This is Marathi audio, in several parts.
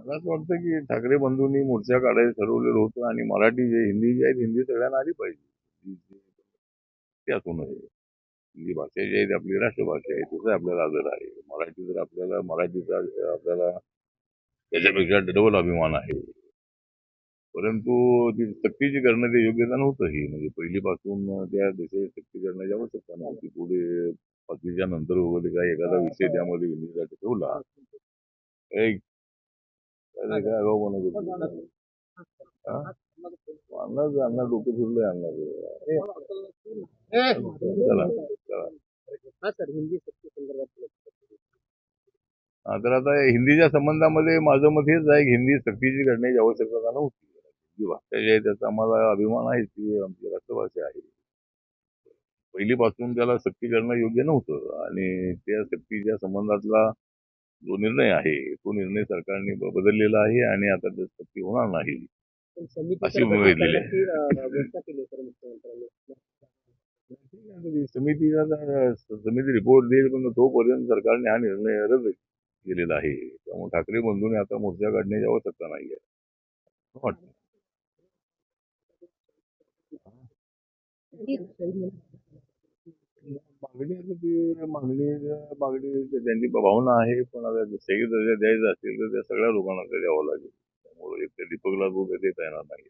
मला असं वाटतं की ठाकरे बंधूंनी मोर्चा काढायचं ठरवलेलं होतं आणि मराठी जे हिंदी जे आहेत हिंदी सगळ्यांना आली पाहिजे. ते असू नये. हिंदी भाषा जी आहे ती आपली राष्ट्रभाषा आहे, तिचा आपल्याला आदर आहे. मराठी जर आपल्याला मराठीचा आपल्याला त्याच्यापेक्षा डबल अभिमान आहे. परंतु ती सक्तीची करणं ते योग्यता नव्हतं. ही म्हणजे पहिलीपासून त्या देशाची सक्ती करण्याची आवश्यकता नव्हती. पुढे 5वीच्या नंतर वगैरे काही एखादा विषय त्यामध्ये हिंदीसाठी ठेवला. एक काय आगाऊपणा करतो. हा? अण्णा डोकं फिरलंय चला चला. तर आता हिंदीच्या संबंधामध्ये माझं मत हेच आहे की हिंदी सक्तीची करण्याची आवश्यकता नव्हती. जी भाषा जी आहे त्याचा आम्हाला अभिमान आहे, ती आमची राष्ट्रभाषा आहे. पहिलीपासून त्याला सक्ती करणं योग्य नव्हतं आणि त्या सक्तीच्या संबंधातला जो निर्णय आहे तो निर्णय सरकारने बदललेला आहे आणि आता त्या सक्ती होणार नाही अशी उमेद घेतलेली आहे. समिती रिपोर्ट देईल पण तोपर्यंत सरकारने हा निर्णय रद्द केलेला आहे. त्यामुळे ठाकरे बंधूंनी आता मोर्चा काढण्याची आवश्यकता नाही आहे वाटतं. मागणी आता ती मागणी त्यांची भावना आहे, पण आता सही दर्जा द्यायचा असेल तर त्या सगळ्या लोकांना ते द्यावं लागेल. त्यामुळे एक त्या दीपकला दोष देता येणार नाही.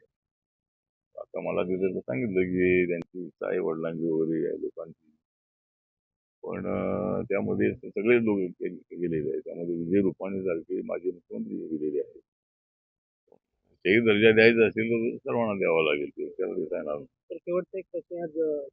आता मला तिथे सांगितलं की त्यांची आई वडिलांची वगैरे आहे लोकांची, पण त्यामध्ये सगळे लोक गेलेले आहेत. त्यामध्ये विजय रुपाणी सारखे माजी मुख्यमंत्री गेलेले आहेत. तेही दर्जा द्यायचा असेल तर सर्वांना द्यावा लागेल, ते त्याला देता येणार नाही.